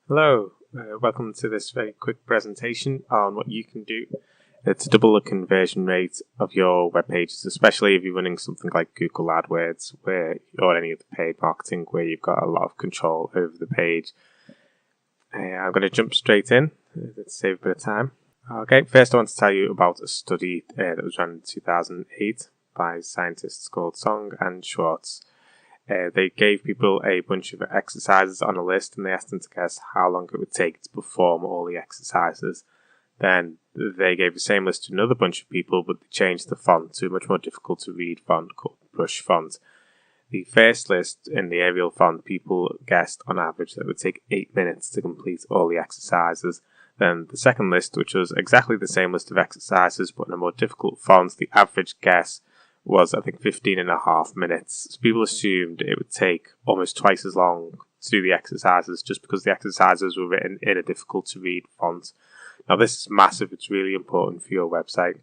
Hello, welcome to this very quick presentation on what you can do to double the conversion rate of your web pages, especially if you're running something like Google AdWords or any of the paid marketing where you've got a lot of control over the page. I'm going to jump straight in to save a bit of time. Okay, first I want to tell you about a study that was run in 2008 by scientists called Song and Schwartz. They gave people a bunch of exercises on a list and they asked them to guess how long it would take to perform all the exercises. Then they gave the same list to another bunch of people, but they changed the font to a much more difficult to read font called brush font. The first list in the Arial font, people guessed on average that it would take 8 minutes to complete all the exercises. Then the second list, which was exactly the same list of exercises but in a more difficult font, the average guess was, I think, 15.5 minutes. So people assumed it would take almost twice as long to do the exercises just because the exercises were written in a difficult to read font. Now, this is massive. It's really important for your website.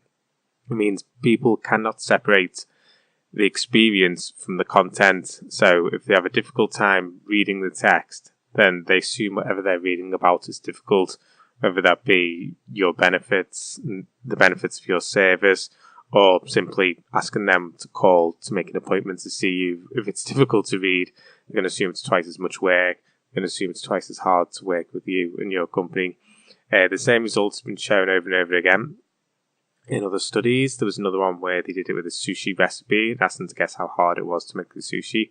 It means people cannot separate the experience from the content. So if they have a difficult time reading the text, then they assume whatever they're reading about is difficult, whether that be your benefits, the benefits of your service, or simply asking them to call to make an appointment to see you. If it's difficult to read, you're going to assume it's twice as much work. You're going to assume it's twice as hard to work with you and your company. The same results have been shown over and over again in other studies. There was another one where they did it with a sushi recipe and asked them to guess how hard it was to make the sushi.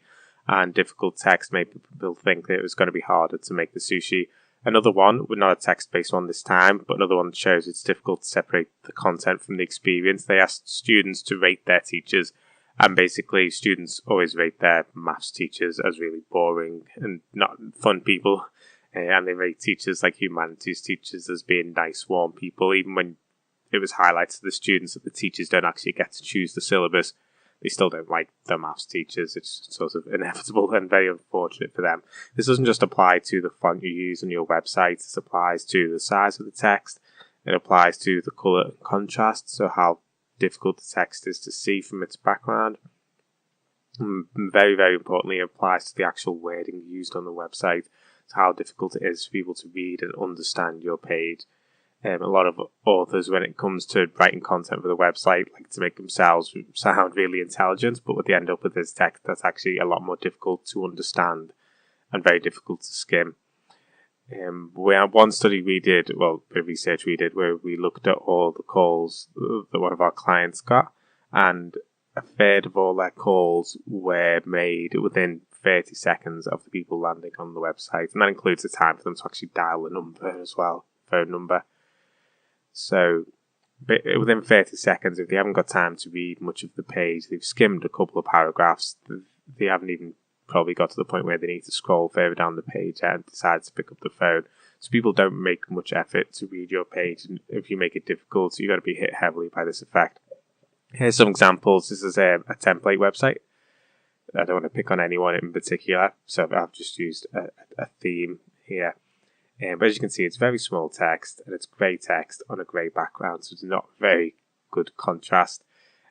And difficult text made people think that it was going to be harder to make the sushi. Another one, not a text-based one this time, but another one that shows it's difficult to separate the content from the experience. They asked students to rate their teachers, and basically students always rate their maths teachers as really boring and not fun people, and they rate teachers like humanities teachers as being nice, warm people, even when it was highlighted to the students that the teachers don't actually get to choose the syllabus. They still don't like the maths teachers. It's sort of inevitable and very unfortunate for them. This doesn't just apply to the font you use on your website. This applies to the size of the text. It applies to the colour and contrast, so how difficult the text is to see from its background. And very, very importantly, it applies to the actual wording used on the website, so how difficult it is for people to read and understand your page. A lot of authors, when it comes to writing content for the website, like to make themselves sound really intelligent, but what they end up with is text that's actually a lot more difficult to understand and very difficult to skim. We had one study we did, well, a research we did, where we looked at all the calls that one of our clients got, and a third of all their calls were made within 30 seconds of the people landing on the website, and that includes the time for them to actually dial the number as well, phone number. So within 30 seconds, if they haven't got time to read much of the page, they've skimmed a couple of paragraphs, they haven't even probably got to the point where they need to scroll further down the page and decide to pick up the phone. So people don't make much effort to read your page, and if you make it difficult, you've got to be hit heavily by this effect. Here's some examples. This is a template website. I don't want to pick on anyone in particular, so I've just used a theme here. But as you can see, it's very small text, and it's grey text on a grey background, so it's not very good contrast.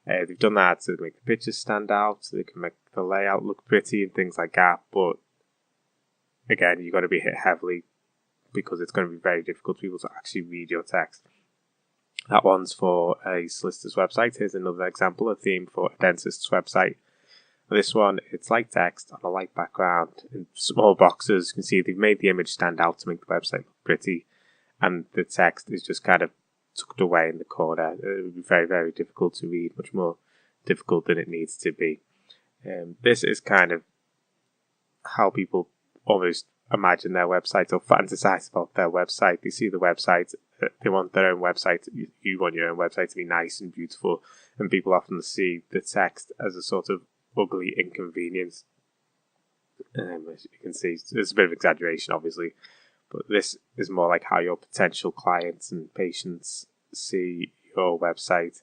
They've done that to make the pictures stand out, so they can make the layout look pretty and things like that, but again, you've got to be hit heavily because it's going to be very difficult for people to actually read your text. That one's for a solicitor's website. Here's another example, a theme for a dentist's website. This one, it's light text on a light background in small boxes. You can see they've made the image stand out to make the website look pretty, and the text is just kind of tucked away in the corner. It would be very, very difficult to read, much more difficult than it needs to be. This is kind of how people almost imagine their website or fantasize about their website. They see the website, they want their own website. You want your own website to be nice and beautiful, and people often see the text as a sort of ugly inconvenience. As you can see, there's a bit of exaggeration, obviously, but this is more like how your potential clients and patients see your website.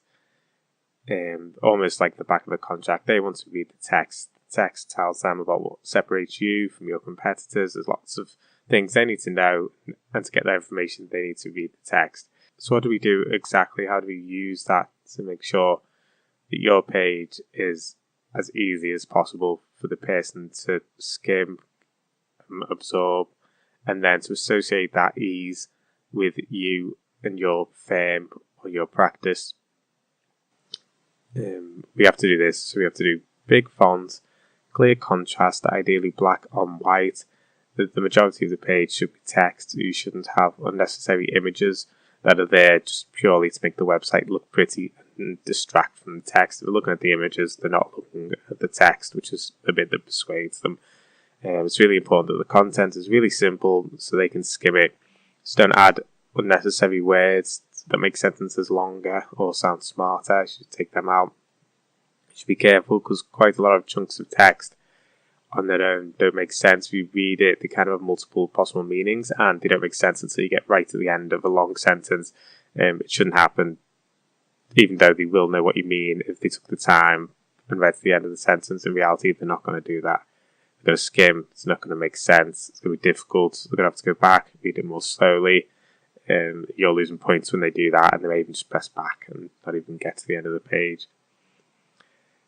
Almost like the back of a contract. They want to read the text. The text tells them about what separates you from your competitors. There's lots of things they need to know, and to get that information, they need to read the text. So what do we do exactly? How do we use that to make sure that your page is as easy as possible for the person to skim, absorb, and then to associate that ease with you and your firm or your practice, we have to do this. So we have to do big fonts, clear contrast, ideally black on white. The majority of the page should be text. You shouldn't have unnecessary images that are there just purely to make the website look pretty and distract from the text. If they're looking at the images, they're not looking at the text, which is the bit that persuades them. It's really important that the content is really simple so they can skim it. Just don't add unnecessary words that make sentences longer or sound smarter. You should take them out. You should be careful because quite a lot of chunks of text on their own don't make sense. If you read it, they kind of have multiple possible meanings and they don't make sense until you get right to the end of a long sentence. It shouldn't happen, even though they will know what you mean if they took the time and read to the end of the sentence. In reality, they're not going to do that. They're going to skim. It's not going to make sense. It's going to be difficult. They're going to have to go back, read it more slowly. You're losing points when they do that, and they may even just press back and not even get to the end of the page.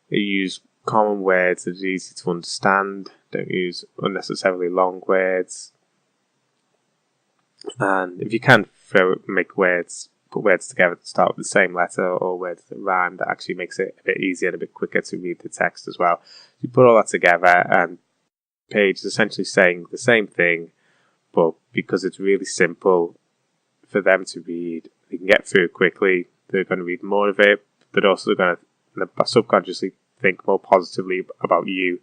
They use common words that are easy to understand. Don't use unnecessarily long words. And if you can put words together to start with the same letter or words that rhyme, that actually makes it a bit easier and a bit quicker to read the text as well. You put all that together and the page is essentially saying the same thing, but because it's really simple for them to read, they can get through it quickly. They're going to read more of it. They're also going to subconsciously think more positively about you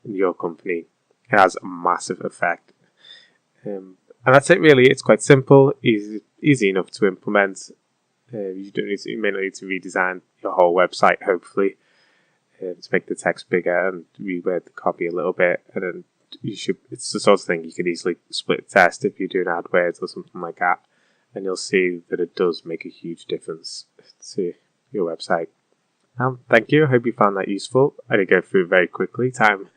and your company. It has a massive effect. And that's it really. It's quite simple, easy enough to implement. You may not need to redesign your whole website, hopefully, to make the text bigger and reword the copy a little bit. And then it's the sort of thing you can easily split test if you're doing AdWords or something like that. And you'll see that it does make a huge difference to your website. Thank you. I hope you found that useful. I did go through very quickly. Time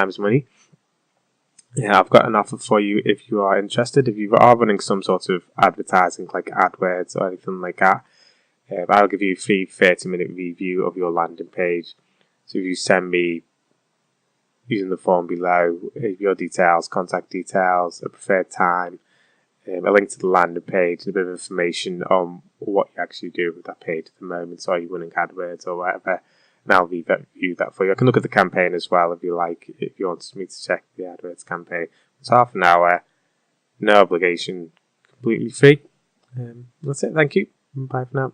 is money. Yeah, I've got an offer for you if you are interested. If you are running some sort of advertising like AdWords or anything like that, I'll give you a free 30-minute review of your landing page. So if you send me, using the form below, your details, contact details, a preferred time, a link to the landing page, and a bit of information on what you actually do with that page at the moment. So are you running AdWords or whatever? And I'll review that for you. I can look at the campaign as well if you like, if you want me to check the AdWords campaign. It's half an hour, no obligation, completely free. That's it. Thank you. Bye for now.